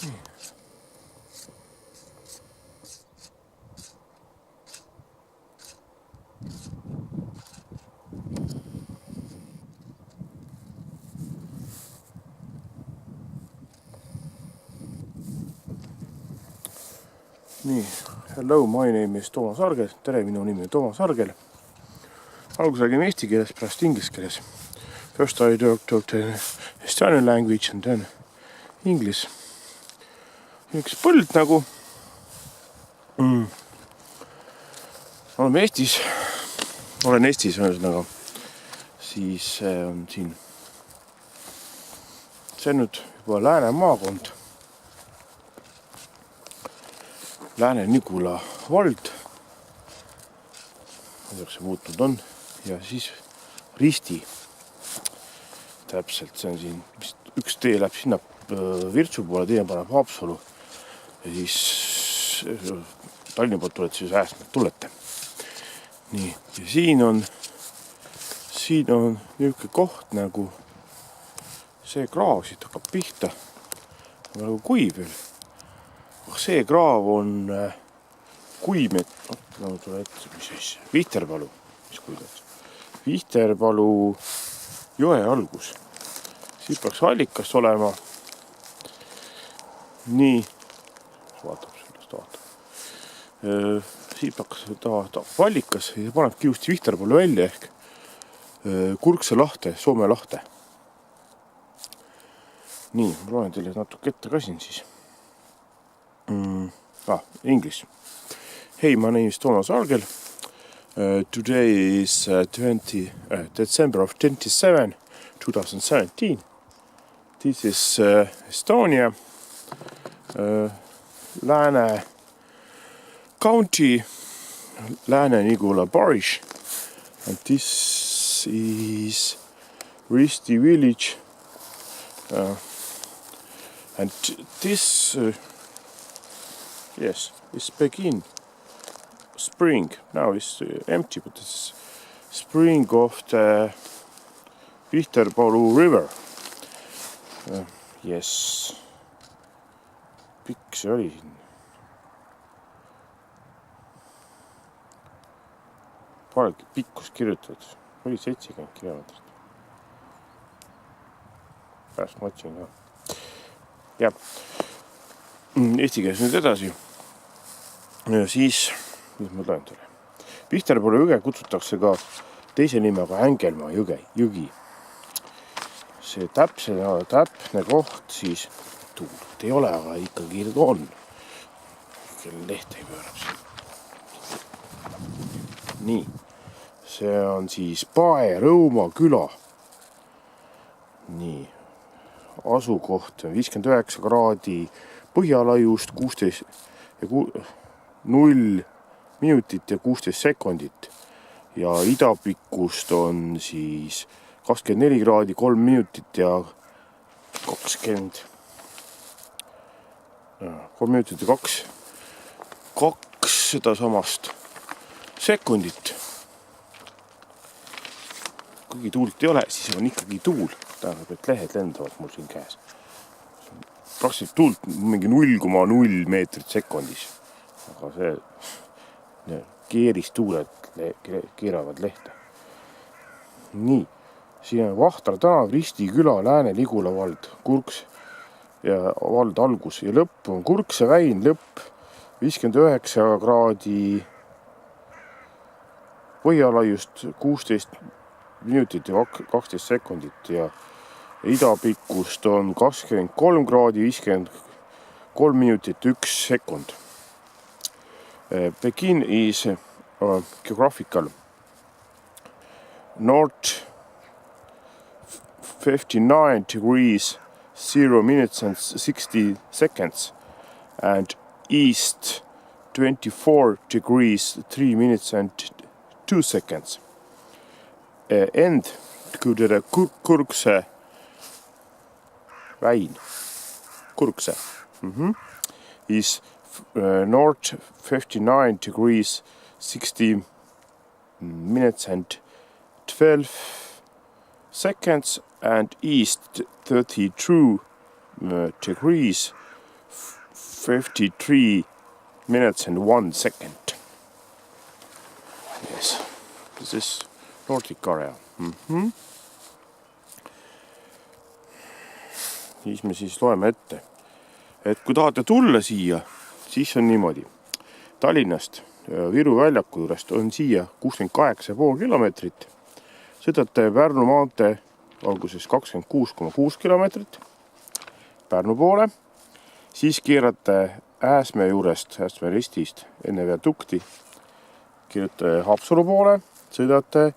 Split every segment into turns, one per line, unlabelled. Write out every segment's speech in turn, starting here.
Nii, hello, my name is Toomas Argel. Tere, minu nimi on Toomas Argel. Alguses räägime eesti keeles, pärast inglise keeles. First I talked Estonian language and then English. Üks põld nagu. Olen Eestis, ühesõnaga. Siis on siin. See on nüüd juba Lääne maakond. Lääne-Nigula vald. Kuidas see muutunud on. Ja siis Risti. Täpselt, see on siin. Üks tee läheb sinna Virtsu poole, teine paneb Haapsalu. Ja siis Tallinna poolt tulete, siis Ääsmäelt tulete. Nii, ja siin on niisugune koht nagu see kraav siit hakkab pihta. Nagu kuiv veel. See kraav on kuimet, Vihterpalu, Vihterpalu joe algus. Siit peaks allikast olema. Nii, siit peaks allikas ja panebki just Vihterpalu välja ehk Kurkse lahte, Soome lahte. Nii, ma loen teile natuke ette ka siin siis. English. Hey, my name is Toomas Argel. Today is December of 27, 2017. This is Estonia, Lääne County, Lääne-Nigula parish, and this is Risti village, and this yes, it's begin spring. Now it's empty, but it's spring of the Vihterpalu river. Yes. Pikk see oli siin. Palgi pikkus kirjutatud. Oli 70 kilomeetrit. Pärast ma otsin ka. Ja. Eesti keeles nüüd edasi. Ja siis, mis ma loen teile. Vihterpalu jõge kutsutakse ka teise nimega Hängelmaa jõgi. See täpne koht siis tuult ei ole, aga ikkagi on. Kelle leht ei pöörab siin. Nii, see on siis Pae-Rõuma küla. Nii, asukoht 59 kraadi põhjalaiust 0 minutit ja 16 sekundit ja idapikkust on siis 24 kraadi 3 minutit ja 3 minutit ja 2 seda samast sekundit. Kuigi tuult ei ole, siis on ikkagi tuul. Tähendab, et lehed lendavad mul siin käes. Praktiliselt tuult mingi 0,0 meetrit sekundis. Aga see keeristuuled keeravad lehte. Nii, siin on Vahtra tänav, Risti küla, Lääne-Nigula vald, Kurks ja vald algus ja lõpp on Kurkse väin, lõpp 59 kraadi põhjalaiust 16 minutit ja 12 sekundit ja idapikkust on 23 kraadi 53 minutit 1 sekund. Pekin is geographical north 59 degrees 0 minutes and 60 seconds and east 24 degrees 3 minutes and 2 seconds. End to the Kurkse väin. Kurkse is north 59 degrees 60 minutes and 12 seconds and east 32 degrees 53 minutes and 1 second. Yes, this is Nordic area. Siis loeme ette, et kui tahate tulla siia, siis on niimoodi. Tallinnast Viru väljaku juurest on siia 68,5 kilomeetrit. Sõidate Pärnu maantee alguses 26,6 kilomeetrit Pärnu poole, siis keerate Ääsmäe juurest, Ääsmäe ristist enne viadukti, keerate Haapsalu poole, sõidate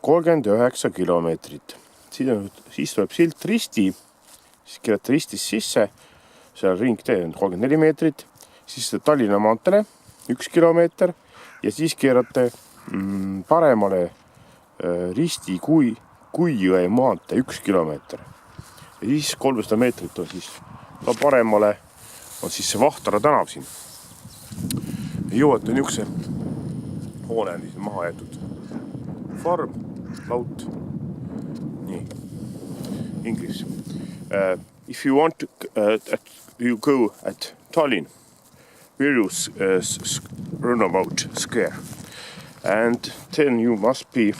39 kilomeetrit. Siis tuleb silt Risti, siis keerate Ristis sisse, seal ringtee on 34 meetrit, siis Tallinna maanteele 1 kilomeeter ja siis keerate paremale Risti Kuijõe maantee 1 kilomeeter. Ja siis 300 meetrit on siis ka paremale, on siis see Vahtara tänav siin. Jõuate niukse hoone on siis maha jäetud. Farm, laut. Nii. English. If you want to, you go at Tallinn, Viru's roundabout square, and then you must be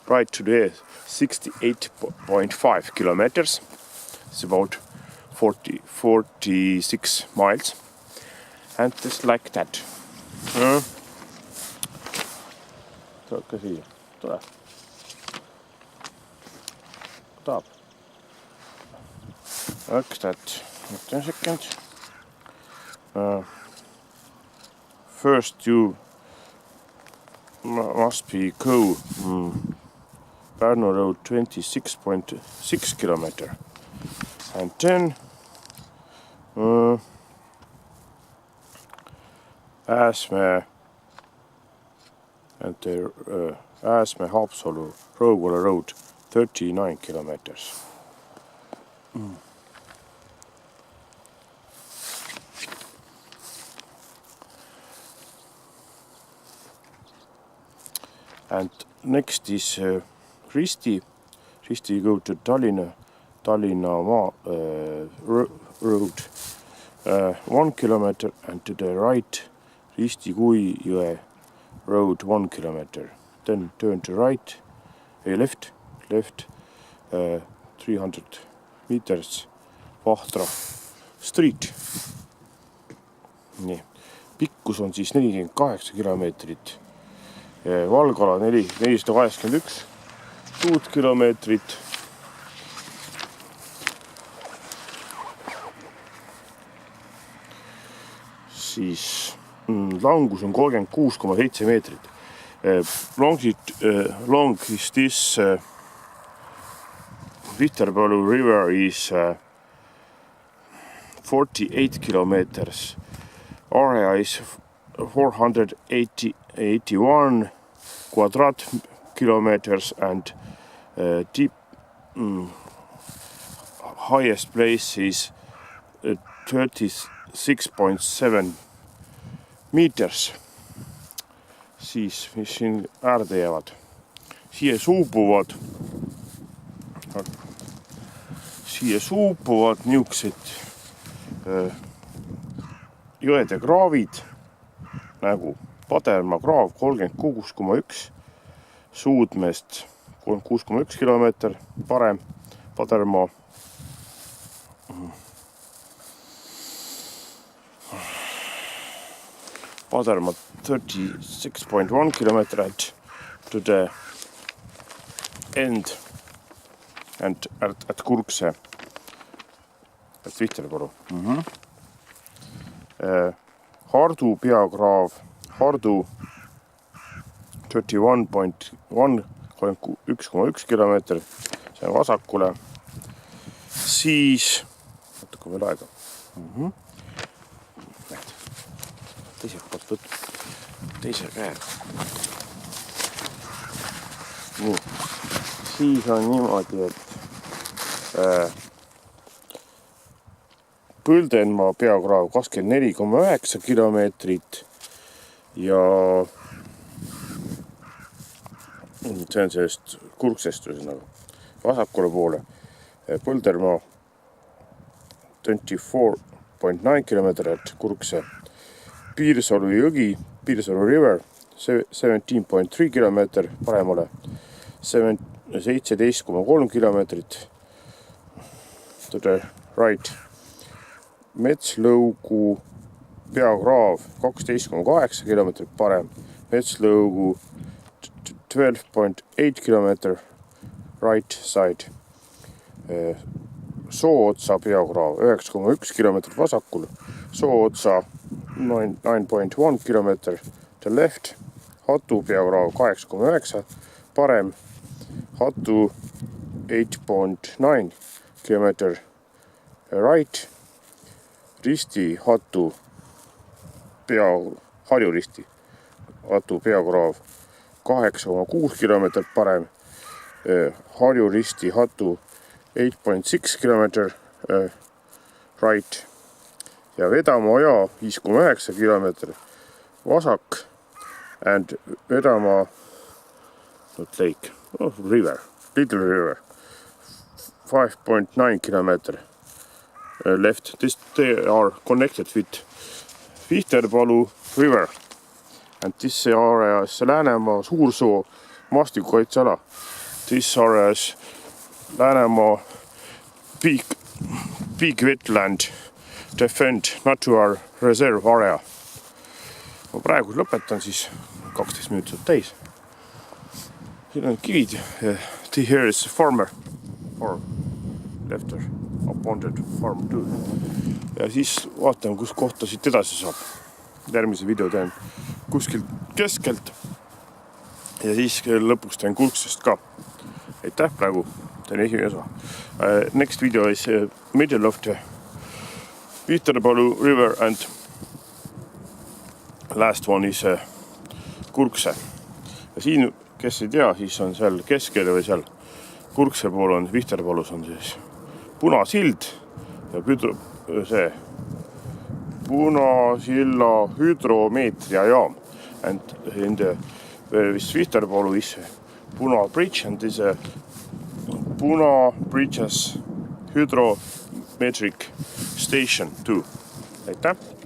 right to the 68.5 kilometers. It's about 46 miles, and just like that. Tuleka siia, tule. Tahab. Like that. Wait a second. First you must be go Pärnu Road 26.6 kilometer, and then Ääsmäe and the Ääsmäe Haapsalu Rougula Road 39 kilometers. And next is Risti. Risti you go to Tallinna road 1 kilometer, and to the right Risti Kuijõe road 1 kilometer. Then turn to right, left 300 meters Vahtara street. Nii. Pikkus on siis 48 kilomeetrit. Valgala 481 ruutkilomeetrit. Siis langus on 36,7 meetrit. Long is this Viterpalu river is 48 kilometers. Area is 481 quadrat-kilometers, and deep highest place is 36.7 meters. Siis, mis siin äärde jäävad. Siia suupuvad niuksed jõede kraavid, nagu Padermaa kraav 36,1, Suudmeest 36,1 kilomeeter, parem Padermaa. Padermaa 36.1 kilometer to the end and at Kurkse at Vihterpalu. Hardu peakraav, Hardu 31.1, 1,1 kilomeeter, see on vasakule. Siis, natuke veel aega. Teiselt poolt võtta, teise käega. Nii. Siis on niimoodi, et Põldenmaa peakraav 24,9 kilomeetrit ja see on sellest Kurksest nagu vasakule poole. Põldenmaa 24.9 kilometer at Kurkse. Piirsalu jõgi, Piirsalu river 17.3 kilometer paremale, 17.3 kilomeetrit to the right. Metslõugu peakraav 12.8 kilomeetrit parem, Metslõugu 12.8 kilometer right side. Soootsa peakraav 9.1 kilomeetrit vasakul, Soootsa 9.1 kilometer to left, Hatu peakraav 8.9 parem, Hatu 8.9 kilometer right, Risti Hatu Harju Risti Hatu peakraav 8.6 kilomeetrit parem, Harju Risti Hatu 8.6 kilometer right ja Vedamaa oja 5.9 kilometer vasak and Vedamaa lake, river, little river 5.9 kilometer left. They are connected with Vihterpalu river and this area is Läänemaa Suursoo maastikukaitseala. This area is Läänemaa big wetland defend natural reserve area. Ma praegu lõpetan siis 12 minutit täis. Siin on kivid. Here is farmer or lefter abandoned farm too. Ja siis vaatame, kus kohta siit edasi saab. Järgmise video teen kuskilt keskelt ja siis lõpuks teen Kurksest ka. Aitäh praegu, teen esimene osa. Next video is middle of the Vihterpalu river and last one is Kurkse. Ja siin, kes ei tea, siis on seal keskel või seal Kurkse pool on, Vihterpalus on siis punasild ja see Punasilla hüdromeetria jaam. And in the Vihterpalu is Puna bridge and this Puna bridges hydrometric station too. Aitäh!